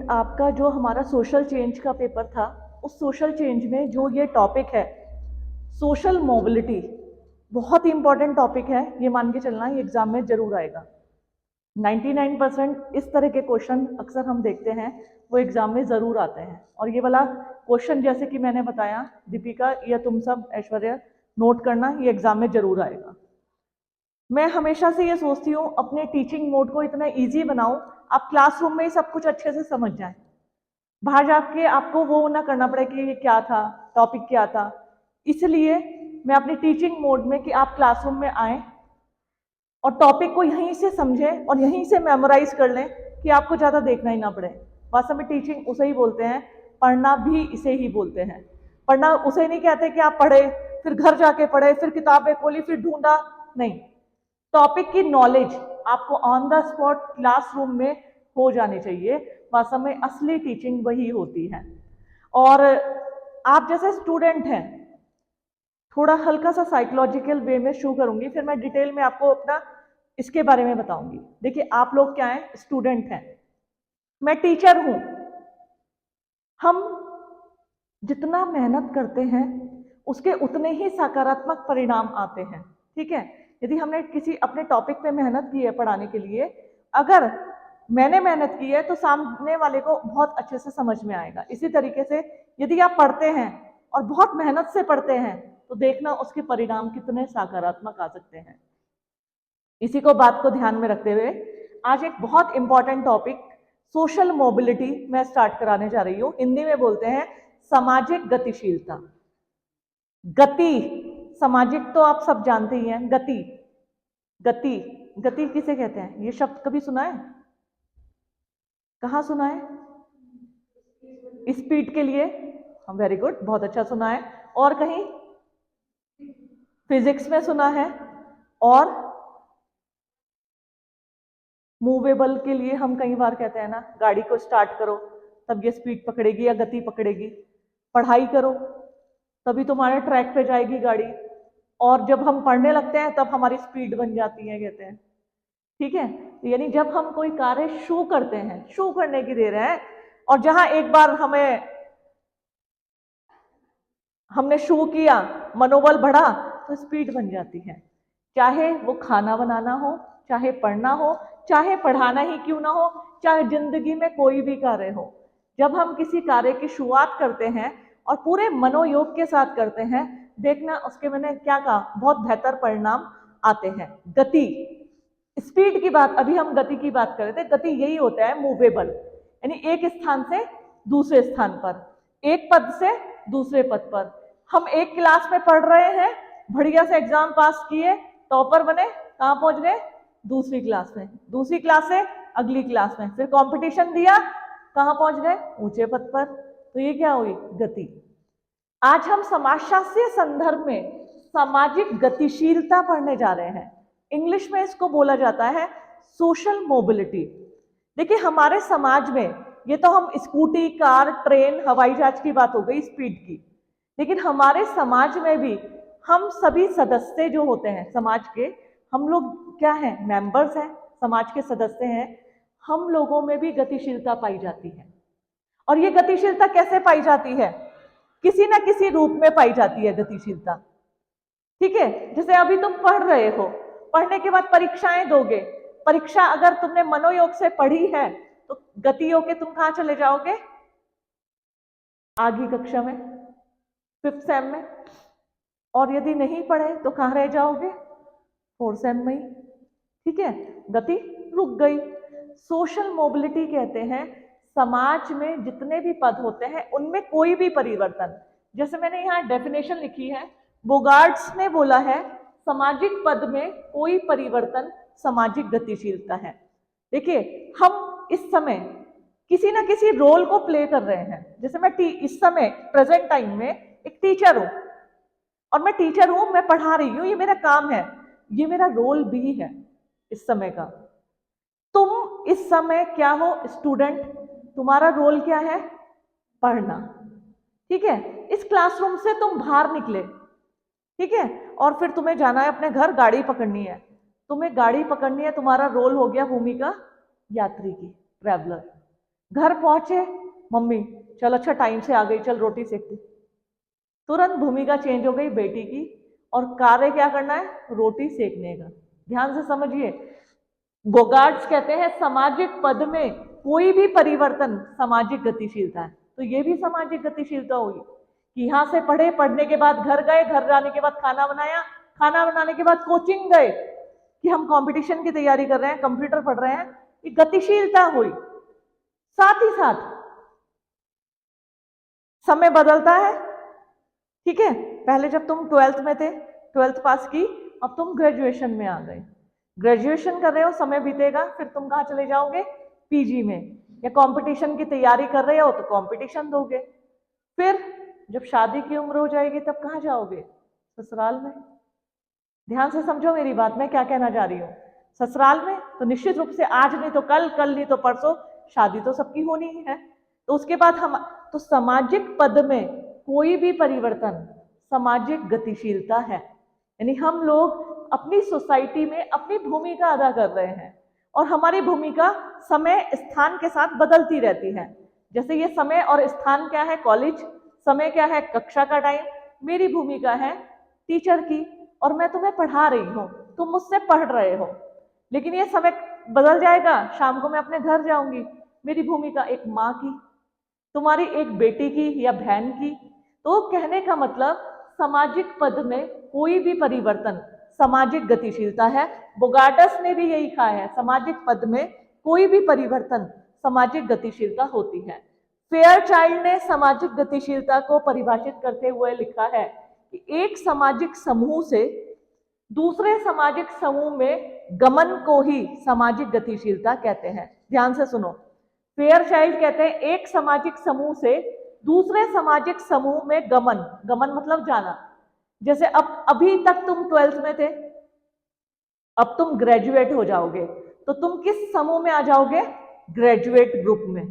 आपका जो हमारा सोशल चेंज का पेपर था, उस सोशल चेंज में जो ये टॉपिक है सोशल मोबिलिटी, बहुत ही इंपॉर्टेंट टॉपिक है। ये मान के चलना ये एग्जाम में जरूर आएगा। 99% इस तरह के क्वेश्चन अक्सर हम देखते हैं वो एग्जाम में जरूर आते हैं। और ये वाला क्वेश्चन जैसे कि मैंने बताया, दीपिका या तुम सब ऐश्वर्या नोट करना, ये एग्जाम में जरूर आएगा। मैं हमेशा से ये सोचती हूँ अपने टीचिंग मोड को इतना इजी बनाऊं, आप क्लासरूम में ही सब कुछ अच्छे से समझ जाएं, बाहर जाके आपको वो ना करना पड़े कि ये क्या था, टॉपिक क्या था। इसलिए मैं अपनी टीचिंग मोड में कि आप क्लासरूम में आए और टॉपिक को यहीं से समझें और यहीं से मेमोराइज कर लें कि आपको ज़्यादा देखना ही ना पड़े। वास्तव में टीचिंग उसे ही बोलते हैं, पढ़ना भी इसे ही बोलते हैं। पढ़ना उसे नहीं कहते कि आप पढ़े फिर घर जाके पढ़े फिर किताबें खोली फिर ढूंढा, नहीं। टॉपिक की नॉलेज आपको ऑन द स्पॉट क्लासरूम में हो जानी चाहिए। वास्तव में असली टीचिंग वही होती है। और आप जैसे स्टूडेंट हैं, थोड़ा हल्का सा साइकोलॉजिकल वे में शुरू करूंगी, फिर मैं डिटेल में आपको अपना इसके बारे में बताऊंगी। देखिए, आप लोग क्या हैं, स्टूडेंट हैं, मैं टीचर हूं। हम जितना मेहनत करते हैं उसके उतने ही सकारात्मक परिणाम आते हैं, ठीक है। यदि हमने किसी अपने टॉपिक पे मेहनत की है पढ़ाने के लिए, अगर मैंने मेहनत की है तो सामने वाले को बहुत अच्छे से समझ में आएगा। इसी तरीके से यदि आप पढ़ते हैं और बहुत मेहनत से पढ़ते हैं तो देखना उसके परिणाम कितने सकारात्मक आ सकते हैं। इसी को बात को ध्यान में रखते हुए आज एक बहुत इंपॉर्टेंट टॉपिक सोशल मोबिलिटी मैं स्टार्ट कराने जा रही हूँ। हिंदी में बोलते हैं सामाजिक गतिशीलता। गति, सामाजिक तो आप सब जानते ही हैं। गति, गति, गति किसे कहते हैं? ये शब्द कभी सुना है? कहाँ सुना है? स्पीड के लिए, वेरी गुड, बहुत अच्छा सुना है। और कहीं? फिजिक्स में सुना है। और मूवेबल के लिए हम कई बार कहते हैं ना, गाड़ी को स्टार्ट करो तब ये स्पीड पकड़ेगी या गति पकड़ेगी। पढ़ाई करो तभी तुम्हारे ट्रैक पे जाएगी गाड़ी। और जब हम पढ़ने लगते हैं तब हमारी स्पीड बन जाती है, कहते हैं, ठीक है। यानी जब हम कोई कार्य शुरू करते हैं, शुरू करने की देर है, और जहां एक बार हमने शुरू किया, मनोबल बढ़ा, तो स्पीड बन जाती है। चाहे वो खाना बनाना हो, चाहे पढ़ना हो, चाहे पढ़ाना ही क्यों ना हो, चाहे जिंदगी में कोई भी कार्य हो, जब हम किसी कार्य की शुरुआत करते हैं और पूरे मनोयोग के साथ करते हैं, देखना उसके मैंने क्या कहा, बहुत बेहतर परिणाम आते हैं। गति, स्पीड की बात, अभी हम गति की बात कर रहे थे। गति यही होता है मूवेबल, यानी एक स्थान से दूसरे स्थान पर, एक पद से दूसरे पद पर। हम एक क्लास में पढ़ रहे हैं, बढ़िया से एग्जाम पास किए, टॉपर बने, कहाँ पहुंच गए? दूसरी क्लास में, दूसरी क्लास से अगली क्लास में, फिर कंपटीशन दिया, कहाँ पहुंच गए? ऊंचे पद पर। तो ये क्या हुई? गति। आज हम समाजशास्त्रीय संदर्भ में सामाजिक गतिशीलता पढ़ने जा रहे हैं। इंग्लिश में इसको बोला जाता है सोशल मोबिलिटी। देखिए, हमारे समाज में ये तो हम स्कूटी, कार, ट्रेन, हवाई जहाज की बात हो गई, स्पीड की, लेकिन हमारे समाज में भी हम सभी सदस्य जो होते हैं समाज के, हम लोग क्या हैं? मेंबर्स हैं, समाज के सदस्य हैं। हम लोगों में भी गतिशीलता पाई जाती है। और ये गतिशीलता कैसे पाई जाती है? किसी ना किसी रूप में पाई जाती है गतिशीलता, ठीक है। जैसे अभी तुम पढ़ रहे हो, पढ़ने के बाद परीक्षाएं दोगे, परीक्षा अगर तुमने मनोयोग से पढ़ी है तो गति होके तुम कहाँ चले जाओगे? आगे कक्षा में, 5th सेम में। और यदि नहीं पढ़े तो कहाँ रह जाओगे? 4th सेम में ही, ठीक है। गति रुक गई। सोशल मोबिलिटी कहते हैं समाज में जितने भी पद होते हैं उनमें कोई भी परिवर्तन, जैसे मैंने यहाँ डेफिनेशन लिखी है, बोगार्ड्स ने बोला है सामाजिक पद में कोई परिवर्तन सामाजिक गतिशीलता है। देखिए, हम इस समय किसी ना किसी रोल को प्ले कर रहे हैं। जैसे मैं इस समय प्रेजेंट टाइम में एक टीचर हूं, और मैं टीचर हूं, मैं पढ़ा रही हूं, ये मेरा काम है, ये मेरा रोल भी है इस समय का। तुम इस समय क्या हो? स्टूडेंट। तुम्हारा रोल क्या है? पढ़ना, ठीक है। इस क्लासरूम से तुम बाहर निकले, ठीक है, और फिर तुम्हें जाना है अपने घर, गाड़ी पकड़नी है। तुम्हें गाड़ी पकड़नी है, तुम्हारा रोल हो गया भूमिका यात्री की, ट्रैवलर। घर पहुंचे, मम्मी चल अच्छा टाइम से आ गई, चल रोटी सेक दी। तुरंत भूमिका चेंज हो गई बेटी की, और कार्य क्या करना है, रोटी सेकने का। ध्यान से समझिए, बोगार्ड्स कहते हैं सामाजिक पद में कोई भी परिवर्तन सामाजिक गतिशीलता है। तो ये भी सामाजिक गतिशीलता हुई कि यहाँ से पढ़े, पढ़ने के बाद घर गए, घर जाने के बाद खाना बनाया, खाना बनाने के बाद कोचिंग गए, कि हम कंपटीशन की तैयारी कर रहे हैं, कंप्यूटर पढ़ रहे हैं, ये गतिशीलता हुई। साथ ही साथ समय बदलता है, ठीक है। पहले जब तुम 12th में थे, 12th पास की, अब तुम ग्रेजुएशन में आ गए, ग्रेजुएशन कर रहे हो, समय बीतेगा, फिर तुम कहाँ चले जाओगे, पीजी में, या कंपटीशन की तैयारी कर रहे हो तो कंपटीशन दोगे। फिर जब शादी की उम्र हो जाएगी तब कहाँ जाओगे, ससुराल में। ध्यान से समझो मेरी बात, मैं क्या कहना चाह रही हूँ। ससुराल में तो निश्चित रूप से आज नहीं तो कल, कल नहीं तो परसों शादी तो सबकी होनी ही है। तो उसके बाद हम, तो सामाजिक पद में कोई भी परिवर्तन सामाजिक गतिशीलता है। यानी हम लोग अपनी सोसाइटी में अपनी भूमिका अदा कर रहे हैं, और हमारी भूमिका समय स्थान के साथ बदलती रहती है। जैसे ये समय और स्थान क्या है, कॉलेज, समय क्या है, कक्षा का टाइम। मेरी भूमिका है टीचर की, और मैं तुम्हें पढ़ा रही हूँ, तुम मुझसे पढ़ रहे हो, लेकिन ये समय बदल जाएगा, शाम को मैं अपने घर जाऊंगी, मेरी भूमिका एक माँ की, तुम्हारी एक बेटी की या बहन की। तो कहने का मतलब सामाजिक पद में कोई भी परिवर्तन सामाजिक गतिशीलता है। बोगार्डस ने भी यही कहा है, सामाजिक पद में कोई भी परिवर्तन सामाजिक गतिशीलता होती है। फेयरचाइल्ड ने सामाजिक गतिशीलता को परिभाषित करते हुए लिखा है कि एक सामाजिक समूह से दूसरे सामाजिक समूह में गमन को ही सामाजिक गतिशीलता कहते हैं। ध्यान से सुनो, फेयरचाइल्ड कहते हैं एक सामाजिक समूह से दूसरे सामाजिक समूह में गमन, गमन मतलब जाना। जैसे अब अभी तक तुम 12th में थे, अब तुम ग्रेजुएट हो जाओगे, तो तुम किस समूह में आ जाओगे, ग्रेजुएट ग्रुप में।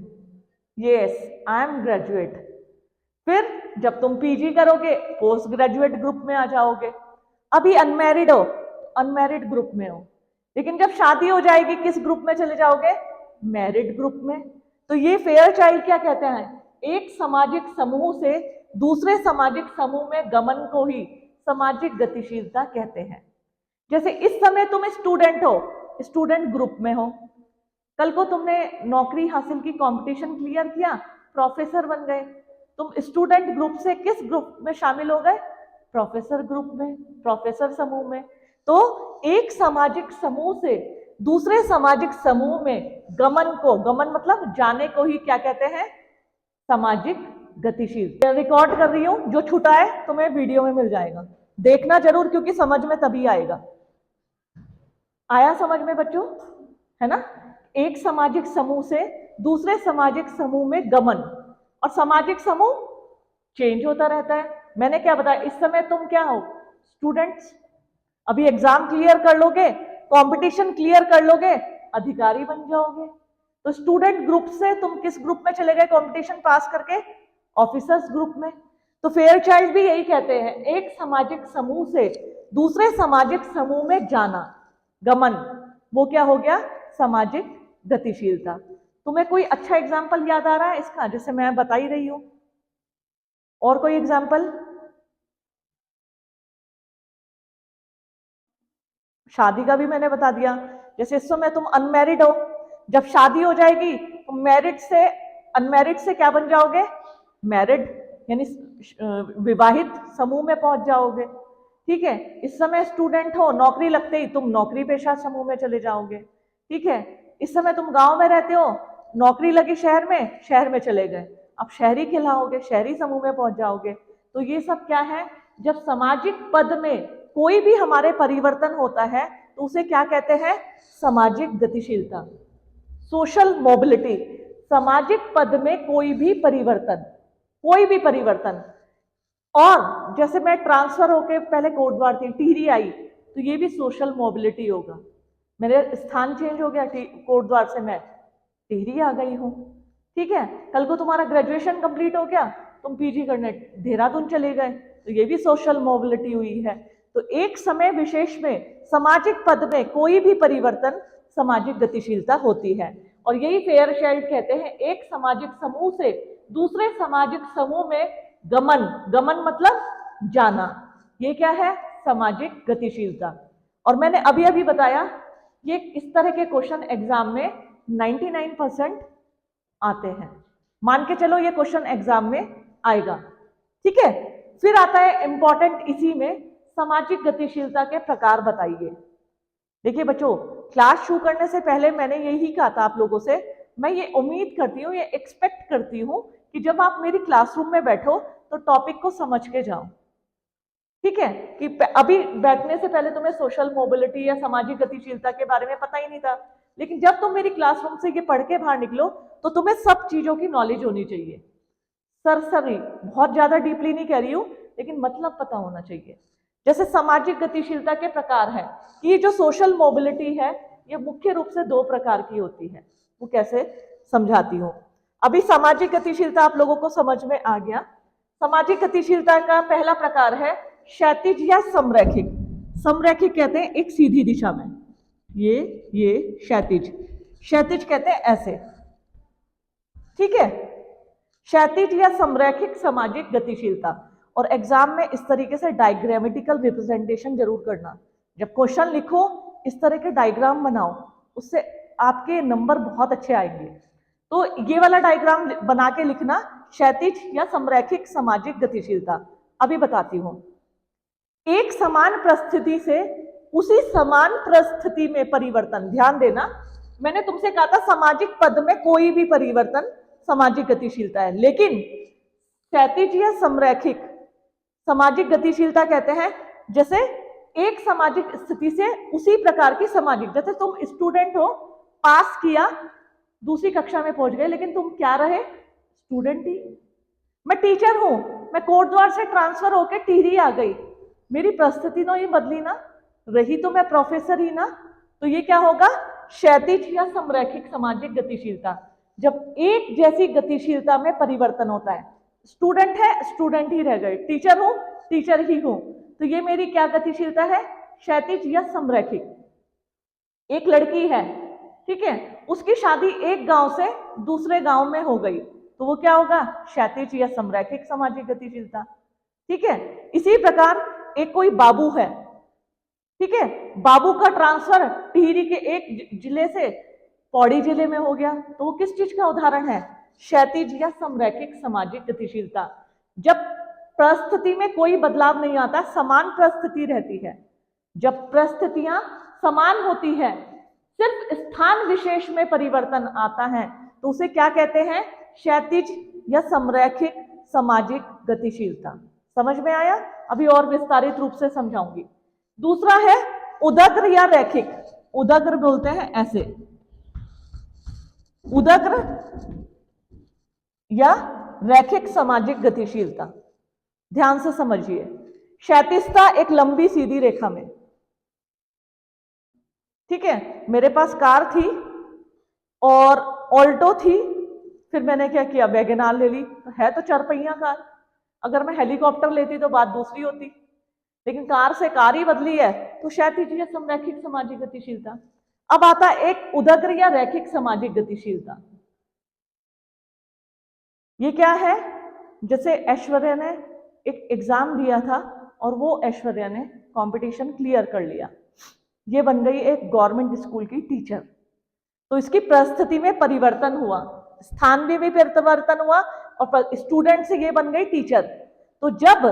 Yes, I am graduate. फिर जब तुम पीजी करोगे, पोस्ट ग्रेजुएट ग्रुप में आ जाओगे। अभी अनमैरिड हो, अनमैरिड ग्रुप में हो, लेकिन जब शादी हो जाएगी किस ग्रुप में चले जाओगे, मैरिड ग्रुप में। तो ये फेयरचाइल्ड क्या कहते हैं, एक सामाजिक समूह से दूसरे सामाजिक समूह में गमन को ही सामाजिक गतिशीलता कहते हैं। जैसे इस समय तुम स्टूडेंट हो, स्टूडेंट ग्रुप में हो, कल को तुमने नौकरी हासिल की, कंपटीशन क्लियर किया, प्रोफेसर बन गए, तुम स्टूडेंट ग्रुप से किस ग्रुप में शामिल हो गए, प्रोफेसर ग्रुप में, प्रोफेसर समूह में। तो एक सामाजिक समूह से दूसरे सामाजिक समूह में गमन को, गमन मतलब जाने को ही क्या कहते हैं, सामाजिक गतिशील। रिकॉर्ड कर रही हूं, जो छूटा है तुम्हें वीडियो में मिल जाएगा, देखना जरूर, क्योंकि समझ में तभी आएगा। आया समझ में बच्चों, है ना। एक सामाजिक समूह से दूसरे सामाजिक समूह में गमन, और सामाजिक समूह चेंज होता रहता है। मैंने क्या बताया, इस समय तुम क्या हो, स्टूडेंट्स। अभी एग्जाम क्लियर कर लोगे, कंपटीशन क्लियर कर लोगे, अधिकारी बन जाओगे। तो स्टूडेंट ग्रुप से तुम किस ग्रुप में चले गए, कंपटीशन पास करके, ऑफिसर्स ग्रुप में। तो फेयरचाइल्ड भी यही कहते हैं, एक सामाजिक समूह से दूसरे सामाजिक समूह में जाना, गमन, वो क्या हो गया, सामाजिक गतिशीलता। तुम्हें कोई अच्छा एग्जाम्पल याद आ रहा है इसका, जैसे मैं बता ही रही हूं, और कोई एग्जाम्पल। शादी का भी मैंने बता दिया, जैसे इस समय तुम अनमैरिड हो, जब शादी हो जाएगी तो मैरिड से, अनमैरिड से क्या बन जाओगे, मैरिड, यानी विवाहित समूह में पहुंच जाओगे। ठीक है, इस समय स्टूडेंट हो, नौकरी लगते ही तुम नौकरी पेशा समूह में चले जाओगे। ठीक है, इस समय तुम गांव में रहते हो, नौकरी लगी शहर में चले गए, अब शहरी कहलाओगे, शहरी समूह में पहुंच जाओगे। तो ये सब क्या है, जब सामाजिक पद में कोई भी हमारे परिवर्तन होता है तो उसे क्या कहते हैं, सामाजिक गतिशीलता, सोशल मोबिलिटी। सामाजिक पद में कोई भी परिवर्तन, कोई भी परिवर्तन। और जैसे मैं ट्रांसफर होके पहले कोटद्वार थी, टिहरी आई, तो ये भी सोशल मोबिलिटी होगा, मेरे स्थान चेंज हो गया, कोटद्वार से मैं टिहरी आ गई हूँ। ठीक है, कल को तुम्हारा ग्रेजुएशन कंप्लीट हो गया, तुम पीजी करने देहरादून चले गए, तो ये भी सोशल मोबिलिटी हुई है। तो एक समय विशेष में सामाजिक पद में कोई भी परिवर्तन सामाजिक गतिशीलता होती है। और यही फेयर चाइल्ड कहते हैं, एक सामाजिक समूह से दूसरे सामाजिक समूह में गमन, गमन मतलब जाना, ये क्या है, सामाजिक गतिशीलता। और मैंने अभी अभी बताया ये इस तरह के क्वेश्चन एग्जाम में 99% आते हैं, मान के चलो ये क्वेश्चन एग्जाम में आएगा, ठीक है। फिर आता है इंपॉर्टेंट इसी में, सामाजिक गतिशीलता के प्रकार बताइए। देखिए बच्चों, क्लास शुरू करने से पहले मैंने यही कहा था आप लोगों से, मैं ये उम्मीद करती हूँ, ये एक्सपेक्ट करती हूँ कि जब आप मेरी क्लासरूम में बैठो तो टॉपिक को समझ के जाओ, ठीक है। कि अभी बैठने से पहले तुम्हें सोशल मोबिलिटी या सामाजिक गतिशीलता के बारे में पता ही नहीं था, लेकिन जब तुम मेरी क्लासरूम से ये पढ़ के बाहर निकलो तो तुम्हें सब चीजों की नॉलेज होनी चाहिए। सरसरी, बहुत ज्यादा डीपली नहीं कह रही हूँ, लेकिन मतलब पता होना चाहिए। जैसे सामाजिक गतिशीलता के प्रकार है कि ये जो सोशल मोबिलिटी है ये मुख्य रूप से 2 प्रकार की होती है, वो कैसे समझाती हूँ। अभी सामाजिक गतिशीलता आप लोगों को समझ में आ गया। सामाजिक गतिशीलता का पहला प्रकार है क्षैतिज या समरैखिक। समरैखिक कहते हैं एक सीधी दिशा में, ये क्षैतिज, क्षैतिज कहते हैं ऐसे, ठीक है। क्षैतिज या समरैखिक सामाजिक गतिशीलता, और एग्जाम में इस तरीके से डायग्रामेटिकल रिप्रेजेंटेशन जरूर करना। जब क्वेश्चन लिखो इस तरह के डायग्राम बनाओ, उससे आपके नंबर बहुत अच्छे आएंगे। तो ये वाला डायग्राम बना के लिखना, क्षैतिज या समरैखिक सामाजिक गतिशीलता। अभी बताती हूं। एक समान परिस्थिति से उसी समान परिस्थिति में परिवर्तन, ध्यान देना, मैंने तुमसे कहा था सामाजिक पद में कोई भी परिवर्तन सामाजिक गतिशीलता है, लेकिन क्षैतिज या समरैखिक सामाजिक गतिशीलता कहते हैं जैसे एक सामाजिक स्थिति से उसी प्रकार की सामाजिक, जैसे तुम स्टूडेंट हो, पास किया, दूसरी कक्षा में पहुंच गए, लेकिन तुम क्या रहे, स्टूडेंट ही। मैं टीचर हूं, मैं कोट द्वार से ट्रांसफर होकर टिहरी आ गई, मेरी परिस्थिति तो ही बदली ना, रही तो मैं प्रोफेसर ही ना। तो ये क्या होगा, क्षैतिज या समरैखिक सामाजिक गतिशीलता। जब एक जैसी गतिशीलता में परिवर्तन होता है, स्टूडेंट है स्टूडेंट ही रह गए, टीचर हूं टीचर ही हूं, तो ये मेरी क्या गतिशीलता है, क्षैतिज या समरैखिक। एक लड़की है, ठीक है, उसकी शादी एक गांव से दूसरे गांव में हो गई, तो वो क्या होगा, क्षैतिज या समरैखिक सामाजिक गतिशीलता, ठीक है। इसी प्रकार एक कोई बाबू है, ठीक है, बाबू का ट्रांसफर टिहरी के एक जिले से पौड़ी जिले में हो गया, तो वो किस चीज का उदाहरण है, क्षैतिज या समरैखिक सामाजिक गतिशीलता। जब परिस्थिति में कोई बदलाव नहीं आता, समान परिस्थिति रहती है। जब परिस्थितियां समान होती है, सिर्फ स्थान विशेष में परिवर्तन आता है, तो उसे क्या कहते हैं, क्षैतिज या समरैखिक सामाजिक गतिशीलता। समझ में आया? अभी और विस्तारित रूप से समझाऊंगी। दूसरा है उदग्र या रैखिक। उदग्र बोलते हैं ऐसे, उदग्र या रैखिक सामाजिक गतिशीलता। ध्यान से समझिए, क्षैतिजता एक लंबी सीधी रेखा में, ठीक है। मेरे पास कार थी और ऑल्टो थी, फिर मैंने क्या किया, वैगनार ले ली, तो है तो 4 पहिया कार। अगर मैं हेलीकॉप्टर लेती तो बात दूसरी होती, लेकिन कार से कार ही बदली है, तो क्षैतिज या समरैखिक सामाजिक गतिशीलता। अब आता एक उदग्र या रैखिक सामाजिक गतिशीलता। ये क्या है, जैसे ऐश्वर्या ने एक एग्जाम दिया था और वो ऐश्वर्या ने कंपटीशन क्लियर कर लिया, ये बन गई एक गवर्नमेंट स्कूल की टीचर। तो इसकी परिस्थिति में परिवर्तन हुआ, स्थान में भी परिवर्तन हुआ और स्टूडेंट से ये बन गई टीचर। तो जब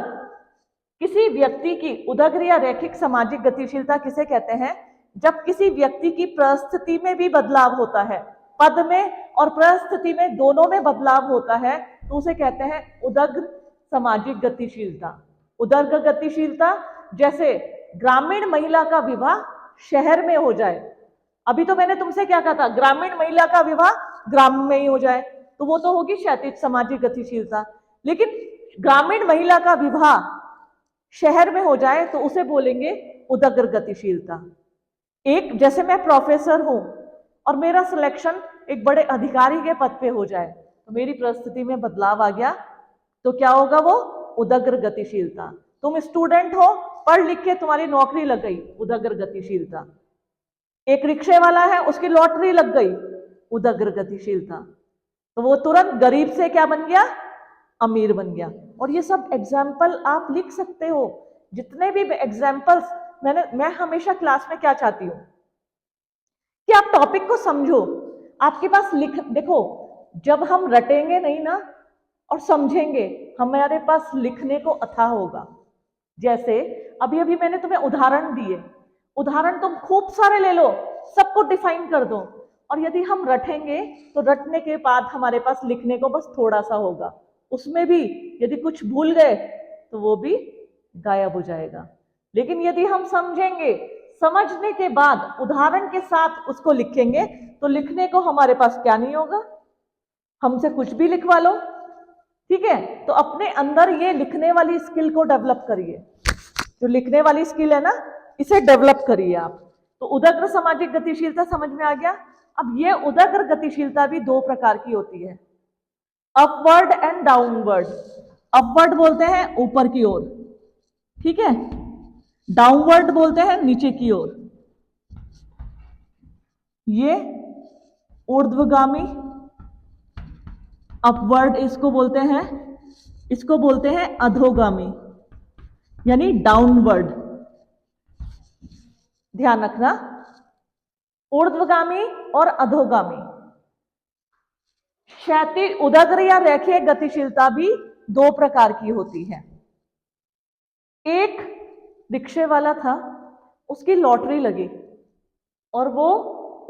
किसी व्यक्ति की उदग्र या रैखिक सामाजिक गतिशीलता किसे कहते हैं, जब किसी व्यक्ति की परिस्थिति में भी बदलाव होता है, पद में और परिस्थिति में दोनों में बदलाव होता है, तो उसे कहते हैं उदग्र सामाजिक गतिशीलता। उदग्र गतिशीलता, जैसे ग्रामीण महिला का विवाह शहर में हो जाए। अभी तो मैंने तुमसे क्या कहा था, ग्रामीण महिला का विवाह ग्राम में ही हो जाए, तो वो तो होगी क्षैतिज सामाजिक गतिशीलता। लेकिन ग्रामीण महिला का विवाह शहर में हो जाए तो उसे बोलेंगे उदग्र गतिशीलता। एक, जैसे मैं प्रोफेसर हूं और मेरा सिलेक्शन एक बड़े अधिकारी के पद पे हो जाए, तो मेरी परिस्थिति में बदलाव आ गया, तो क्या होगा, वो उदग्र गतिशीलता। तुम स्टूडेंट हो, पढ़ लिख के तुम्हारी नौकरी लग गई, उदग्र गतिशीलता। एक रिक्शे वाला है, उसकी लॉटरी लग गई, उदग्र गतिशीलता। तो वो तुरंत गरीब से क्या बन गया, अमीर बन गया। और ये सब एग्जाम्पल आप लिख सकते हो, जितने भी एग्जाम्पल्स मैं हमेशा क्लास में क्या चाहती हूँ कि आप टॉपिक को समझो, आपके पास देखो, जब हम रटेंगे नहीं ना और समझेंगे, हमारे पास लिखने को अथाह होगा। जैसे अभी अभी मैंने तुम्हें उदाहरण दिए, उदाहरण तुम खूब सारे ले लो, सबको डिफाइन कर दो, और यदि हम रटेंगे तो रटने के बाद हमारे पास लिखने को बस थोड़ा सा होगा, उसमें भी यदि कुछ भूल गए तो वो भी गायब हो जाएगा। लेकिन यदि हम समझेंगे, समझने के बाद उदाहरण के साथ उसको लिखेंगे, तो लिखने को हमारे पास क्या नहीं होगा, हमसे कुछ भी लिखवा लो। ठीक है, तो अपने अंदर ये लिखने वाली स्किल को डेवलप करिए, जो लिखने वाली स्किल है ना, इसे डेवलप करिए आप। तो उदग्र सामाजिक गतिशीलता समझ में आ गया। अब ये उदग्र गतिशीलता भी दो प्रकार की होती है, अपवर्ड एंड डाउनवर्ड। अपवर्ड बोलते हैं ऊपर की ओर, ठीक है, डाउनवर्ड बोलते हैं नीचे की ओर। ये ऊर्ध्वगामी अपवर्ड इसको बोलते हैं, इसको बोलते हैं अधोगामी यानी डाउनवर्ड। ध्यान रखना, ऊर्ध्वगामी और अधोगामी। क्षैतिज उदग्र या रेखीय गतिशीलता भी दो प्रकार की होती है। एक रिक्शे वाला था, उसकी लॉटरी लगी और वो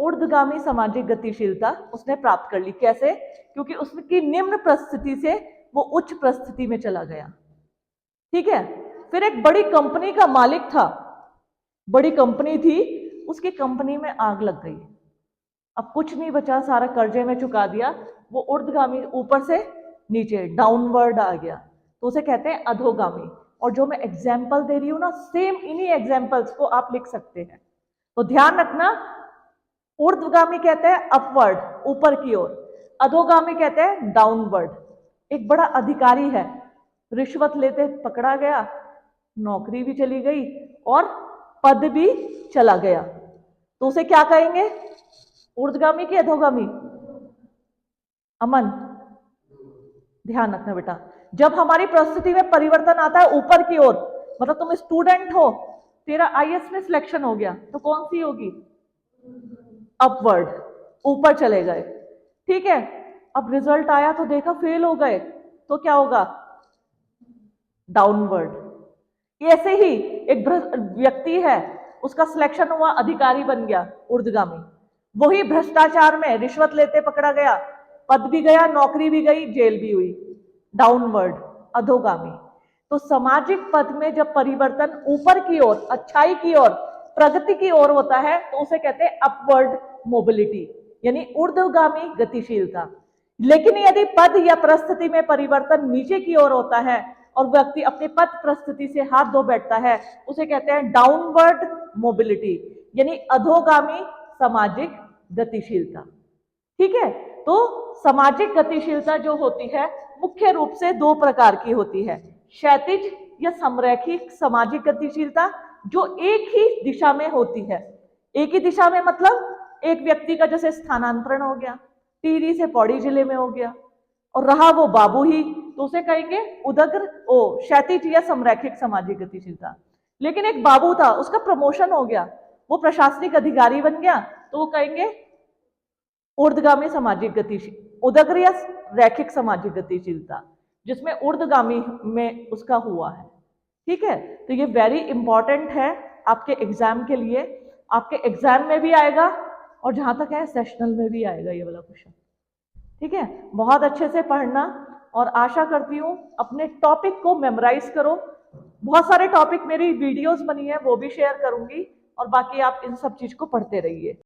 ऊर्ध्वगामी सामाजिक गतिशीलता उसने प्राप्त कर ली। कैसे? क्योंकि उसकी निम्न परिस्थिति से वो उच्च परिस्थिति में चला गया। ठीक है, फिर एक बड़ी कंपनी का मालिक था, बड़ी कंपनी थी, उसकी कंपनी में आग लग गई, अब कुछ नहीं बचा, सारा कर्जे में चुका दिया, वो ऊर्ध्वगामी ऊपर से नीचे डाउनवर्ड आ गया, तो उसे कहते हैं अधोगामी। और जो मैं एग्जाम्पल दे रही हूं ना, सेम इन्हीं एग्जाम्पल्स को आप लिख सकते हैं। तो ध्यान रखना, ऊर्ध्वगामी कहते हैं अपवर्ड, ऊपर की ओर, अधोगामी कहते हैं डाउनवर्ड। एक बड़ा अधिकारी है, रिश्वत लेते पकड़ा गया, नौकरी भी चली गई और पद भी चला गया, तो उसे क्या कहेंगे, ऊर्ध्वगामी की अधोगामी? अमन, ध्यान रखना बेटा, जब हमारी परिस्थिति में परिवर्तन आता है ऊपर की ओर, मतलब तुम स्टूडेंट हो, तेरा आईएएस में सिलेक्शन हो गया, तो कौन सी होगी, अपवर्ड, ऊपर चले गए। ठीक है, अब रिजल्ट आया तो देखा फेल हो गए, तो क्या होगा, डाउनवर्ड। ऐसे ही एक व्यक्ति है, उसका सिलेक्शन हुआ, अधिकारी बन गया, ऊर्ध्वगामी। वही भ्रष्टाचार में रिश्वत लेते पकड़ा गया, पद भी गया, नौकरी भी गई, जेल भी हुई, डाउनवर्ड, अधोगामी। तो सामाजिक पद में जब परिवर्तन ऊपर की ओर, अच्छाई की ओर, प्रगति की ओर होता है, तो उसे कहते हैं अपवर्ड मोबिलिटी यानी ऊर्ध्वगामी गतिशीलता। लेकिन यदि पद या परिस्थिति में परिवर्तन नीचे की ओर होता है और व्यक्ति अपने पद परिस्थिति से हाथ धो बैठता है, उसे कहते हैं डाउनवर्ड मोबिलिटी यानी अधोगामी सामाजिक गतिशीलता। ठीक है, तो सामाजिक गतिशीलता जो होती है मुख्य रूप से दो प्रकार की होती है, क्षैतिज या समरैखिक सामाजिक गतिशीलता जो एक ही दिशा में होती है। एक ही दिशा में मतलब एक व्यक्ति का जैसे स्थानांतरण हो गया, टिहरी से पौड़ी जिले में हो गया और रहा वो बाबू ही, तो उसे कहेंगे उदग्र क्षैतिज या समरैखिक सामाजिक गतिशीलता। लेकिन एक बाबू था, उसका प्रमोशन हो गया, वो प्रशासनिक अधिकारी बन गया, तो वो कहेंगे ऊर्ध्वगामी सामाजिक गतिशील, उदग्र या रैखिक सामाजिक गतिशीलता, जिसमें ऊर्ध्वगामी में उसका हुआ है। ठीक है, तो ये वेरी इंपॉर्टेंट है आपके एग्जाम के लिए, आपके एग्जाम में भी आएगा और जहां तक है सेशनल में भी आएगा ये वाला क्वेश्चन। ठीक है, बहुत अच्छे से पढ़ना और आशा करती हूँ अपने टॉपिक को मेमोराइज करो। बहुत सारे टॉपिक मेरी वीडियोस बनी है, वो भी शेयर करूंगी, और बाकी आप इन सब चीज को पढ़ते रहिए।